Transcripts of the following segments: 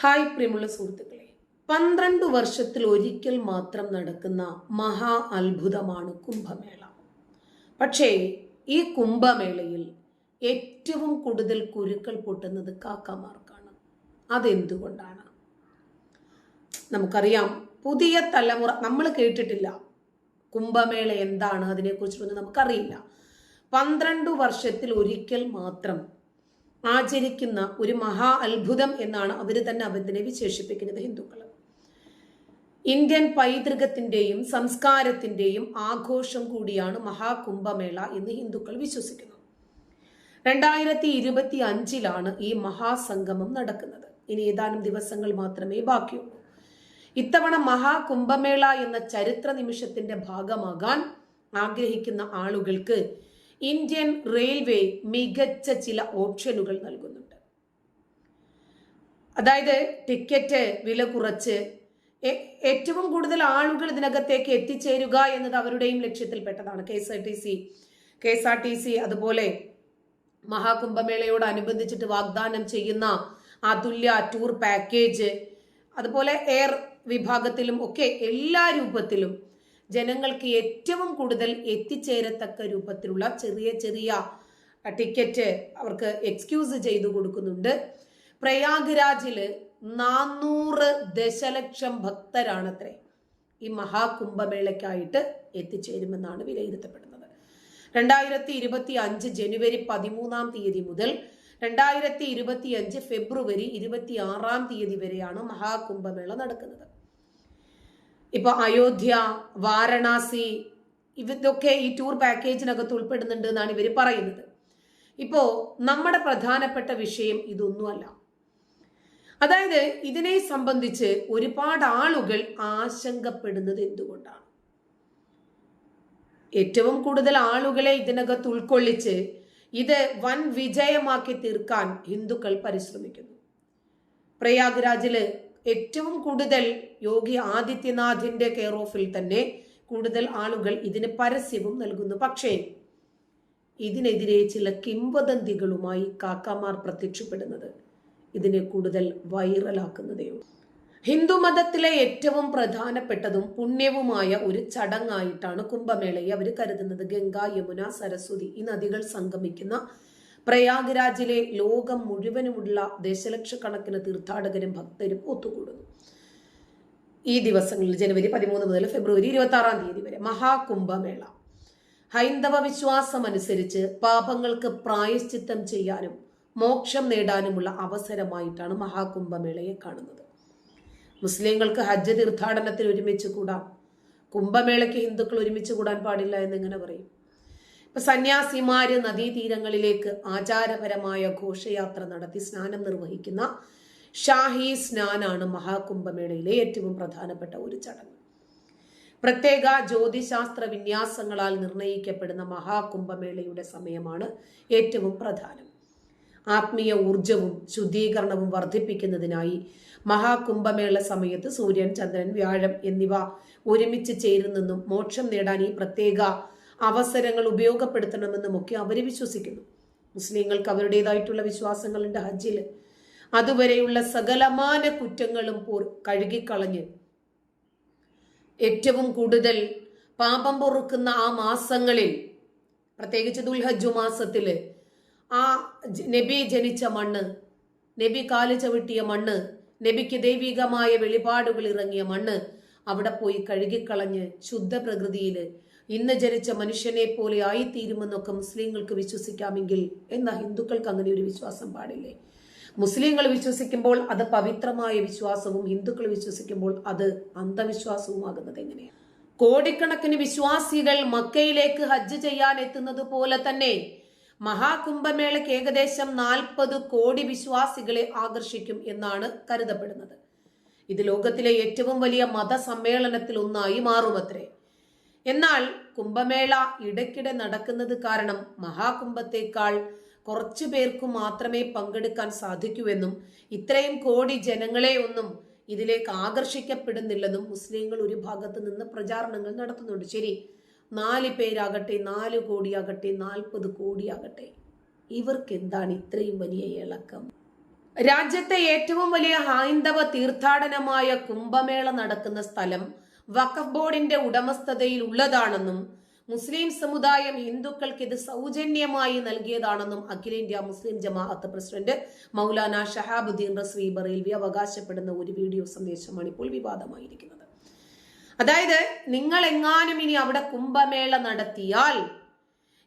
Hi പ്രിയമുള്ള സുഹൃത്തുക്കളെ, 12 വർഷത്തിൽ ഒരിക്കൽ മാത്രം നടക്കുന്ന മഹാ അത്ഭുതമാണ് കുംഭമേള. പക്ഷേ ഈ കുംഭമേളയിൽ ഏറ്റവും കൂടുതൽ കുരുക്കൾ പൊട്ടുന്നത് കാക്കമാർക്കാണ്. അതെന്തുകൊണ്ടാണ്? നമുക്കറിയാം, പുതിയ തലമുറ നമ്മൾ കേട്ടിട്ടില്ല. കുംഭമേള എന്താണ്, അതിനെക്കുറിച്ചൊന്നും നമുക്കറിയില്ല. 12 വർഷത്തിൽ ഒരിക്കൽ മാത്രം ആചരിക്കുന്ന ഒരു മഹാ അത്ഭുതം എന്നാണ് അവർ തന്നെ അതിനെ വിശേഷിപ്പിക്കുന്നത് ഹിന്ദുക്കൾ. ഇന്ത്യൻ പൈതൃകത്തിന്റെയും സംസ്കാരത്തിന്റെയും ആഘോഷം കൂടിയാണ് മഹാകുംഭമേള എന്ന് ഹിന്ദുക്കൾ വിശ്വസിക്കുന്നു. 2025 ഈ മഹാസംഗമം നടക്കുന്നത്. ഇനി ഏതാനും ദിവസങ്ങൾ മാത്രമേ ബാക്കിയുള്ളൂ. ഇത്തവണ മഹാകുംഭമേള എന്ന ചരിത്ര നിമിഷത്തിന്റെ ഭാഗമാകാൻ ആഗ്രഹിക്കുന്ന ആളുകൾക്ക് ഇന്ത്യൻ റെയിൽവേ മികച്ച ചില ഓപ്ഷനുകൾ നൽകുന്നുണ്ട്. അതായത് ടിക്കറ്റ് വില കുറച്ച് ഏറ്റവും കൂടുതൽ ആളുകൾ ഇതിനകത്തേക്ക് എത്തിച്ചേരുക എന്നത് അവരുടെയും ലക്ഷ്യത്തിൽപ്പെട്ടതാണ്. KSRTC അതുപോലെ മഹാകുംഭമേളയോടനുബന്ധിച്ചിട്ട് വാഗ്ദാനം ചെയ്യുന്ന അതുല്യ ടൂർ പാക്കേജ്, അതുപോലെ എയർ വിഭാഗത്തിലും ഒക്കെ എല്ലാ രൂപത്തിലും ജനങ്ങൾക്ക് ഏറ്റവും കൂടുതൽ എത്തിച്ചേരത്തക്ക രൂപത്തിലുള്ള ചെറിയ ചെറിയ ടിക്കറ്റ് അവർക്ക് എക്സ്ക്യൂസ് ചെയ്തു കൊടുക്കുന്നുണ്ട്. പ്രയാഗ്രാജില് 400 ദശലക്ഷം ഭക്തരാണത്രേ ഈ മഹാകുംഭമേളയ്ക്കായിട്ട് എത്തിച്ചേരുമെന്നാണ് വിലയിരുത്തപ്പെടുന്നത്. 2025 ജനുവരി 13 മുതൽ 2025 ഫെബ്രുവരി 26 വരെയാണ് മഹാകുംഭമേള നടക്കുന്നത്. ഇപ്പൊ അയോധ്യ, വാരണാസി ഇതൊക്കെ ഈ ടൂർ പാക്കേജിനകത്ത് ഉൾപ്പെടുന്നുണ്ട് എന്നാണ് ഇവർ പറയുന്നത്. ഇപ്പോ നമ്മുടെ പ്രധാനപ്പെട്ട വിഷയം ഇതൊന്നുമല്ല. അതായത് ഇതിനെ സംബന്ധിച്ച് ഒരുപാട് ആളുകൾ ആശങ്കപ്പെടുന്നത് എന്തുകൊണ്ടാണ്? ഏറ്റവും കൂടുതൽ ആളുകളെ ഇതിനകത്ത് ഉൾക്കൊള്ളിച്ച് ഇത് വൻ വിജയമാക്കി തീർക്കാൻ ഹിന്ദുക്കൾ പരിശ്രമിക്കുന്നു. പ്രയാഗ്രാജില് ഏറ്റവും കൂടുതൽ യോഗി ആദിത്യനാഥിന്റെ കെയർ ഓഫിൽ തന്നെ കൂടുതൽ ആളുകൾ ഇതിന് പരസ്യവും നൽകുന്നു. പക്ഷേ ഇതിനെതിരെ ചില കിംവദന്തികളുമായി കാക്കമാർ പ്രത്യക്ഷപ്പെടുന്നത് ഇതിനെ കൂടുതൽ വൈറലാക്കുന്നതേയുള്ളൂ. ഹിന്ദു മതത്തിലെ ഏറ്റവും പ്രധാനപ്പെട്ടതും പുണ്യവുമായ ഒരു ചടങ്ങായിട്ടാണ് കുംഭമേളയെ അവർ കരുതുന്നത്. ഗംഗ, യമുന, സരസ്വതി ഈ നദികൾ സംഗമിക്കുന്ന പ്രയാഗ്രാജിലെ ലോകം മുഴുവനുമുള്ള ദശലക്ഷക്കണക്കിന് തീർത്ഥാടകരും ഭക്തരും ഒത്തുകൂടുന്നു. ഈ ദിവസങ്ങളിൽ ജനുവരി 13 മുതൽ ഫെബ്രുവരി 26 വരെ മഹാകുംഭമേള ഹൈന്ദവ വിശ്വാസം അനുസരിച്ച് പാപങ്ങൾക്ക് പ്രായശ്ചിത്തം ചെയ്യാനും മോക്ഷം നേടാനുമുള്ള അവസരമായിട്ടാണ് മഹാകുംഭമേളയെ കാണുന്നത്. മുസ്ലിങ്ങൾക്ക് ഹജ്ജ് തീർത്ഥാടനത്തിൽ ഒരുമിച്ച് കൂടാം, കുംഭമേളയ്ക്ക് ഹിന്ദുക്കൾ ഒരുമിച്ച് കൂടാൻ പാടില്ല എന്നിങ്ങനെ പറയും. ഇപ്പൊ സന്യാസിമാര് നദീതീരങ്ങളിലേക്ക് ആചാരപരമായ ഘോഷയാത്ര നടത്തി സ്നാനം നിർവഹിക്കുന്ന ഷാഹി സ്നാനാണ് മഹാകുംഭമേളയിലെ ഏറ്റവും പ്രധാനപ്പെട്ട ഒരു ചടങ്ങ്. പ്രത്യേക ജ്യോതിശാസ്ത്ര വിന്യാസങ്ങളാൽ നിർണയിക്കപ്പെടുന്ന മഹാകുംഭമേളയുടെ സമയമാണ് ഏറ്റവും പ്രധാനം. ആത്മീയ ഊർജവും ശുദ്ധീകരണവും വർദ്ധിപ്പിക്കുന്നതിനായി മഹാകുംഭമേള സമയത്ത് സൂര്യൻ, ചന്ദ്രൻ, വ്യാഴം എന്നിവ ഒരുമിച്ച് ചേരുന്നെന്നും മോക്ഷം നേടാൻ ഈ പ്രത്യേക അവസരങ്ങൾ ഉപയോഗപ്പെടുത്തണമെന്നും ഒക്കെ അവർ വിശ്വസിക്കുന്നു. മുസ്ലിങ്ങൾക്ക് അവരുടേതായിട്ടുള്ള വിശ്വാസങ്ങളുണ്ട്. ഹജ്ജില് അതുവരെയുള്ള സകലമാന കുറ്റങ്ങളും കഴുകിക്കളഞ്ഞ് ഏറ്റവും കൂടുതൽ പാപം പൊറുക്കുന്ന ആ മാസങ്ങളിൽ, പ്രത്യേകിച്ച് ദുൽഹജ്ജ് മാസത്തില് ആ നബി ജനിച്ച മണ്ണ്, നബി കാല് ചവിട്ടിയ മണ്ണ്, നബിക്ക് ദൈവികമായ വെളിപാടുകൾ ഇറങ്ങിയ മണ്ണ് അവിടെ പോയി കഴുകിക്കളഞ്ഞ് ശുദ്ധ പ്രകൃതിയില് ഇന്ന് ജനിച്ച മനുഷ്യനെ പോലെ ആയിത്തീരുമെന്നൊക്കെ മുസ്ലിങ്ങൾക്ക് വിശ്വസിക്കാമെങ്കിൽ എന്നാ ഹിന്ദുക്കൾക്ക് അങ്ങനെ ഒരു വിശ്വാസം പാടില്ലേ? മുസ്ലിങ്ങൾ വിശ്വസിക്കുമ്പോൾ അത് പവിത്രമായ വിശ്വാസവും ഹിന്ദുക്കൾ വിശ്വസിക്കുമ്പോൾ അത് അന്ധവിശ്വാസവുമാകുന്നത് എങ്ങനെയാണ്? കോടിക്കണക്കിന് വിശ്വാസികൾ മക്കയിലേക്ക് ഹജ്ജ് ചെയ്യാൻ എത്തുന്നത് പോലെ തന്നെ മഹാകുംഭമേളയ്ക്ക് ഏകദേശം 40 കോടി വിശ്വാസികളെ ആകർഷിക്കും എന്നാണ് കരുതപ്പെടുന്നത്. ഇത് ലോകത്തിലെ ഏറ്റവും വലിയ മതസമ്മേളനത്തിൽ ഒന്നായി മാറുമത്രേ. എന്നാൽ കുംഭമേള ഇടയ്ക്കിടെ നടക്കുന്നത് കാരണം മഹാകുംഭത്തേക്കാൾ കുറച്ചു പേർക്കു മാത്രമേ പങ്കെടുക്കാൻ സാധിക്കൂവെന്നും ഇത്രയും കോടി ജനങ്ങളെ ഒന്നും ഇതിലേക്ക് ആകർഷിക്കപ്പെടുന്നില്ലെന്നും മുസ്ലിങ്ങൾ ഒരു ഭാഗത്ത് നിന്ന് പ്രചാരണങ്ങൾ നടത്തുന്നുണ്ട്. ശരി, 4 പേരാകട്ടെ, 4 കോടിയാകട്ടെ, 40 കോടിയാകട്ടെ, ഇവർക്ക് എന്താണ് ഇത്രയും വലിയ ഇളക്കം? രാജ്യത്തെ ഏറ്റവും വലിയ ഹൈന്ദവ തീർത്ഥാടനമായ കുംഭമേള നടക്കുന്ന സ്ഥലം വഖഫ് ബോർഡിന്റെ ഉടമസ്ഥതയിൽ ഉള്ളതാണെന്നും മുസ്ലിം സമുദായം ഹിന്ദുക്കൾക്ക് ഇത് സൗജന്യമായി നൽകിയതാണെന്നും അഖിലേന്ത്യാ മുസ്ലിം ജമാഅത്ത് പ്രസിഡന്റ് മൗലാന ഷഹാബുദ്ദീൻ റസ്വി ബറേൽവി അവകാശപ്പെടുന്ന ഒരു വീഡിയോ സന്ദേശമാണ് ഇപ്പോൾ വിവാദമായിരിക്കുന്നത്. അതായത്, നിങ്ങൾ എങ്ങാനും ഇനി അവിടെ കുംഭമേള നടത്തിയാൽ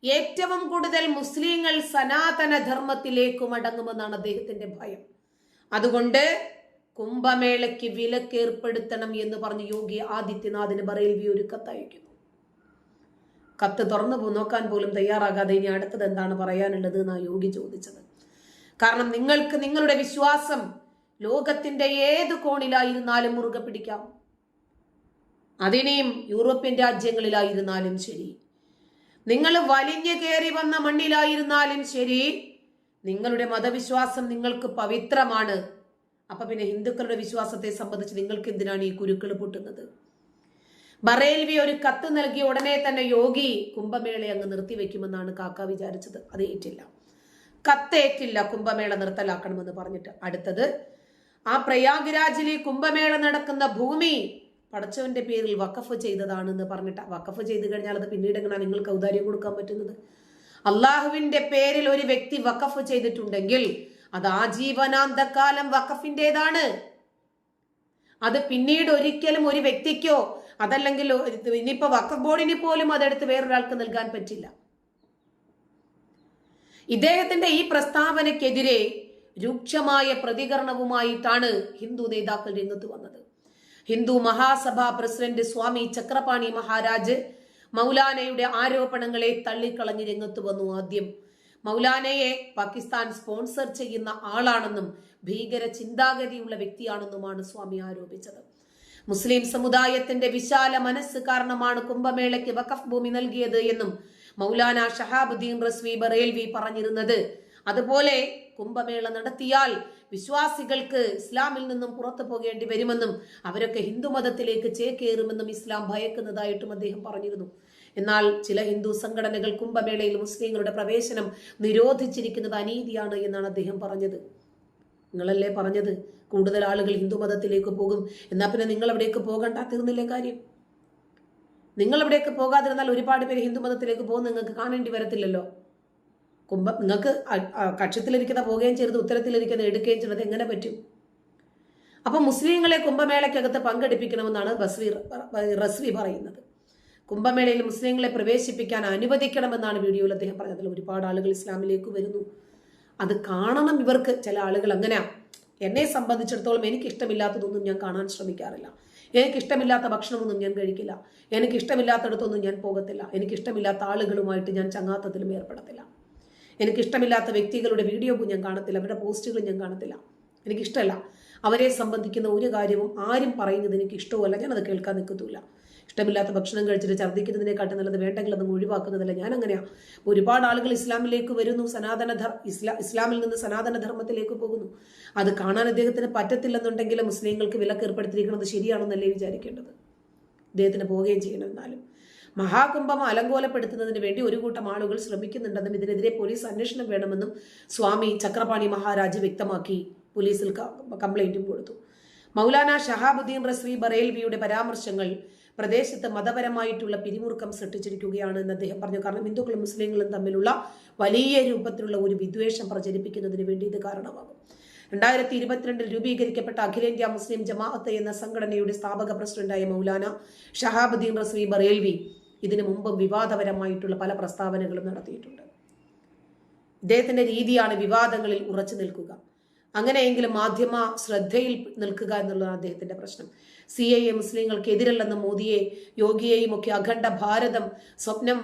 ഏറ്റവും കൂടുതൽ മുസ്ലിങ്ങൾ സനാതന ധർമ്മത്തിലേക്ക് മടങ്ങുമെന്നാണ് അദ്ദേഹത്തിന്റെ ഭയം. അതുകൊണ്ട് കുംഭമേളയ്ക്ക് വിലക്കേർപ്പെടുത്തണം എന്ന് പറഞ്ഞ് യോഗി ആദിത്യനാഥിന് ബറേൽവി ഒരു കത്തയക്കുന്നു. കത്ത് തുറന്നു നോക്കാൻ പോലും തയ്യാറാകാതെ ഇനി അടുത്തത് എന്താണ് പറയാനുള്ളത് എന്നാണ് യോഗി ചോദിച്ചത്. കാരണം നിങ്ങൾക്ക് നിങ്ങളുടെ വിശ്വാസം ലോകത്തിന്റെ ഏത് കോണിലായിരുന്നാലും മുറുകെ പിടിക്കാം. അതിനെയും യൂറോപ്യൻ രാജ്യങ്ങളിലായിരുന്നാലും ശരി, നിങ്ങൾ വലിഞ്ഞു കയറി വന്ന മണ്ണിലായിരുന്നാലും ശരി, നിങ്ങളുടെ മതവിശ്വാസം നിങ്ങൾക്ക് പവിത്രമാണ്. അപ്പൊ പിന്നെ ഹിന്ദുക്കളുടെ വിശ്വാസത്തെ സംബന്ധിച്ച് നിങ്ങൾക്ക് എന്തിനാണ് ഈ കുരുക്കൾ പൊട്ടുന്നത്? ബറേൽവി ഒരു കത്ത് നൽകിയ ഉടനെ തന്നെ യോഗി കുംഭമേളയെ അങ്ങ് നിർത്തിവെക്കുമെന്നാണ് കാക്ക വിചാരിച്ചത്. അത് ഏറ്റില്ല, കത്തേറ്റില്ല കുംഭമേള നിർത്തലാക്കണമെന്ന് പറഞ്ഞിട്ട്. അടുത്തത്, ആ പ്രയാഗ്രാജിലെ കുംഭമേള നടക്കുന്ന ഭൂമി പടച്ചവന്റെ പേരിൽ വഖഫ് ചെയ്തതാണെന്ന് പറഞ്ഞിട്ട്. വഖഫ് ചെയ്ത് കഴിഞ്ഞാൽ അത് പിന്നീട് എങ്ങനെയാണ് നിങ്ങൾക്ക് ഔദാര്യം കൊടുക്കാൻ പറ്റുന്നത്? അള്ളാഹുവിന്റെ പേരിൽ ഒരു വ്യക്തി വഖഫ് ചെയ്തിട്ടുണ്ടെങ്കിൽ അത് ആജീവനാന്തകാലം വഖഫിന്റേതാണ്. അത് പിന്നീട് ഒരിക്കലും ഒരു വ്യക്തിക്കോ അതല്ലെങ്കിൽ ഇനിയിപ്പോ വഖഫ് ബോർഡിന് പോലും അതെടുത്ത് വേറൊരാൾക്ക് നൽകാൻ പറ്റില്ല. ഇദ്ദേഹത്തിന്റെ ഈ പ്രസ്താവനയ്ക്കെതിരെ രൂക്ഷമായ പ്രതികരണവുമായിട്ടാണ് ഹിന്ദു നേതാക്കൾ രംഗത്ത് വന്നത്. ഹിന്ദു മഹാസഭാ പ്രസിഡന്റ് സ്വാമി ചക്രപാണി മഹാരാജ് മൗലാനയുടെ ആരോപണങ്ങളെ തള്ളിക്കളഞ്ഞ് രംഗത്ത് വന്നു. ആദ്യം മൗലാനയെ പാകിസ്ഥാൻ സ്പോൺസർ ചെയ്യുന്ന ആളാണെന്നും ഭീകര ചിന്താഗതിയുള്ള വ്യക്തിയാണെന്നുമാണ് സ്വാമി ആരോപിച്ചത്. മുസ്ലിം സമുദായത്തിന്റെ വിശാല മനസ്സ് കാരണമാണ് കുംഭമേളയ്ക്ക് വഖഫ് ഭൂമി നൽകിയത് എന്നും മൗലാന ഷഹാബുദ്ദീൻ റസ്വി ബറേൽവി പറഞ്ഞിരുന്നത്. അതുപോലെ കുംഭമേള നടത്തിയാൽ വിശ്വാസികൾക്ക് ഇസ്ലാമിൽ നിന്നും പുറത്തു പോകേണ്ടി വരുമെന്നും അവരൊക്കെ ഹിന്ദുമതത്തിലേക്ക് ചേക്കേറുമെന്നും ഇസ്ലാം ഭയക്കുന്നതായിട്ടും അദ്ദേഹം പറഞ്ഞിരുന്നു. എന്നാൽ ചില ഹിന്ദു സംഘടനകൾ കുംഭമേളയിൽ മുസ്ലിങ്ങളുടെ പ്രവേശനം നിരോധിച്ചിരിക്കുന്നത് അനീതിയാണ് എന്നാണ് അദ്ദേഹം പറഞ്ഞത്. നിങ്ങളല്ലേ പറഞ്ഞത് കൂടുതൽ ആളുകൾ ഹിന്ദുമതത്തിലേക്ക് പോകും, എന്നാൽ പിന്നെ നിങ്ങൾ അവിടേക്ക് പോകണ്ട, തീർന്നില്ലേ കാര്യം? നിങ്ങൾ അവിടേക്ക് പോകാതിരുന്നാൽ ഒരുപാട് പേര് ഹിന്ദുമതത്തിലേക്ക് പോകും, നിങ്ങൾക്ക് കാണേണ്ടി വരത്തില്ലല്ലോ. നിങ്ങൾക്ക് കക്ഷത്തിലിരിക്കുന്ന പോകുകയും ചെയ്തത് ഉത്തരത്തിലിരിക്കുന്ന എടുക്കുകയും ചെയ്യുന്നത് എങ്ങനെ പറ്റും? അപ്പൊ മുസ്ലിങ്ങളെ കുംഭമേളയ്ക്കകത്ത് പങ്കെടുപ്പിക്കണമെന്നാണ് റസ്വി പറയുന്നത്. കുംഭമേളയിൽ മുസ്ലിങ്ങളെ പ്രവേശിപ്പിക്കാൻ അനുവദിക്കണമെന്നാണ് വീഡിയോയിൽ അദ്ദേഹം പറഞ്ഞത്. അതിൽ ഒരുപാട് ആളുകൾ ഇസ്ലാമിലേക്ക് വരുന്നു, അത് കാണണം ഇവർക്ക്. ചില ആളുകൾ അങ്ങനെയാ. എന്നെ സംബന്ധിച്ചിടത്തോളം എനിക്കിഷ്ടമില്ലാത്തതൊന്നും ഞാൻ കാണാൻ ശ്രമിക്കാറില്ല. എനിക്കിഷ്ടമില്ലാത്ത ഭക്ഷണമൊന്നും ഞാൻ കഴിക്കില്ല. എനിക്കിഷ്ടമില്ലാത്തടത്തൊന്നും ഞാൻ പോകത്തില്ല. എനിക്കിഷ്ടമില്ലാത്ത ആളുകളുമായിട്ട് ഞാൻ ചങ്ങാത്തത്തിലും ഏർപ്പെടത്തില്ല. എനിക്കിഷ്ടമില്ലാത്ത വ്യക്തികളുടെ വീഡിയോ ഞാൻ കാണത്തില്ല, അവരുടെ പോസ്റ്റുകൾ ഞാൻ കാണത്തില്ല. എനിക്കിഷ്ടമല്ല. അവരെ സംബന്ധിക്കുന്ന ഒരു കാര്യവും ആരും പറയുന്നത് എനിക്ക് ഇഷ്ടവുമല്ല, ഞാനത് കേൾക്കാൻ നിൽക്കത്തുമില്ല. ഇഷ്ടമില്ലാത്ത ഭക്ഷണം കഴിച്ചിട്ട് ഛർദ്ദിക്കുന്നതിനെക്കാട്ടും നല്ലത് വേണ്ടെങ്കിൽ അതൊന്നും ഒഴിവാക്കുന്നതല്ല. ഞാൻ അങ്ങനെയാ. ഒരുപാട് ആളുകൾ ഇസ്ലാമിലേക്ക് വരുന്നു, ഇസ്ലാമിൽ നിന്ന് സനാതന ധർമ്മത്തിലേക്ക് പോകുന്നു. അത് കാണാൻ അദ്ദേഹത്തിന് പറ്റത്തില്ലെന്നുണ്ടെങ്കിൽ മുസ്ലിങ്ങൾക്ക് വിലക്ക് ഏർപ്പെടുത്തിയിരിക്കുന്നത് ശരിയാണെന്നല്ലേ വിചാരിക്കേണ്ടത്? ഇദ്ദേഹത്തിന് പോവുകയും ചെയ്യണം. എന്നാലും മഹാകുംഭം അലങ്കോലപ്പെടുത്തുന്നതിന് വേണ്ടി ഒരു കൂട്ടം ആളുകൾ ശ്രമിക്കുന്നുണ്ടെന്നും ഇതിനെതിരെ പോലീസ് അന്വേഷണം വേണമെന്നും സ്വാമി ചക്രപാണി മഹാരാജ് വ്യക്തമാക്കി. പോലീസിൽ കംപ്ലൈന്റും കൊടുത്തു. മൗലാന ഷഹാബുദ്ദീൻ റസ്വി ബറേൽവിയുടെ പരാമർശങ്ങൾ പ്രദേശത്ത് മതപരമായിട്ടുള്ള പിരിമുറുക്കം സൃഷ്ടിച്ചിരിക്കുകയാണ് എന്ന് അദ്ദേഹം പറഞ്ഞു. കാരണം ഹിന്ദുക്കളും മുസ്ലിങ്ങളും തമ്മിലുള്ള വലിയ രൂപത്തിലുള്ള ഒരു വിദ്വേഷം പ്രചരിപ്പിക്കുന്നതിന് വേണ്ടി ഇത് കാരണമാകും. 2022 രൂപീകരിക്കപ്പെട്ട അഖിലേന്ത്യാ മുസ്ലിം ജമാഅത്ത് എന്ന സംഘടനയുടെ സ്ഥാപക പ്രസിഡന്റായ മൗലാന ഷഹാബുദ്ദീൻ റസ്വി ബറേൽവി ഇതിനു മുമ്പും വിവാദപരമായിട്ടുള്ള പല പ്രസ്താവനകളും നടത്തിയിട്ടുണ്ട്. ഇദ്ദേഹത്തിന്റെ രീതിയാണ് വിവാദങ്ങളിൽ ഉറച്ചു നിൽക്കുക. അങ്ങനെയെങ്കിലും മാധ്യമ ശ്രദ്ധയിൽ നിൽക്കുക എന്നുള്ളതാണ് അദ്ദേഹത്തിന്റെ പ്രശ്നം. CAA മുസ്ലിങ്ങൾക്ക് എതിരല്ലെന്ന് മോദിയെ യോഗിയെയും ഒക്കെ അഖണ്ഡ ഭാരതം സ്വപ്നം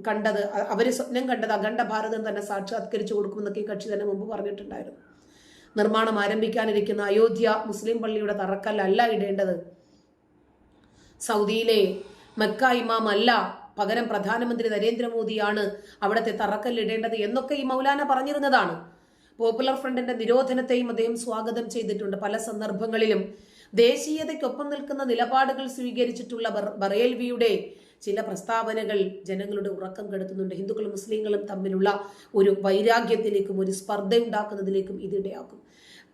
കണ്ടത്, അവര് സ്വപ്നം കണ്ടത് അഖണ്ഡ ഭാരതം തന്നെ സാക്ഷാത്കരിച്ചു കൊടുക്കുമെന്നൊക്കെ ഈ കക്ഷി തന്നെ മുമ്പ് പറഞ്ഞിട്ടുണ്ടായിരുന്നു. നിർമ്മാണം ആരംഭിക്കാനിരിക്കുന്ന അയോധ്യ മുസ്ലിം പള്ളിയുടെ തറക്കല്ലല്ല ഇടേണ്ടത്, സൗദിയിലെ മക്ക ഇമാം അല്ല, പകരം പ്രധാനമന്ത്രി നരേന്ദ്രമോദിയാണ് അവിടുത്തെ തറക്കല്ലിടേണ്ടത് എന്നൊക്കെ ഈ മൗലാന പറഞ്ഞിരുന്നതാണ്. പോപ്പുലർ ഫ്രണ്ടിന്റെ നിരോധനത്തെയും അദ്ദേഹം സ്വാഗതം ചെയ്തിട്ടുണ്ട്. പല സന്ദർഭങ്ങളിലും ദേശീയതയ്ക്കൊപ്പം നിൽക്കുന്ന നിലപാടുകൾ സ്വീകരിച്ചിട്ടുള്ള ബറേൽവിയുടെ ചില പ്രസ്താവനകൾ ജനങ്ങളുടെ ഉറക്കം കെടുത്തുന്നുണ്ട്. ഹിന്ദുക്കളും മുസ്ലിങ്ങളും തമ്മിലുള്ള ഒരു വൈരാഗ്യത്തിലേക്കും ഒരു സ്പർദ്ധ ഉണ്ടാക്കുന്നതിലേക്കും ഇതിടയാക്കും.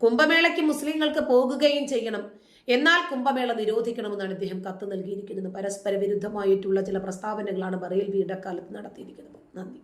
കുംഭമേളയ്ക്ക് മുസ്ലിങ്ങൾക്ക് പോകുകയും ചെയ്യണം, എന്നാൽ കുംഭമേള നിരോധിക്കണമെന്നാണ് ഇദ്ദേഹം കത്ത് നൽകിയിരിക്കുന്നത്. പരസ്പര വിരുദ്ധമായിട്ടുള്ള ചില പ്രസ്താവനകളാണ് ബറേൽവി ഇടക്കാലത്ത് നടത്തിയിരിക്കുന്നത്. നന്ദി.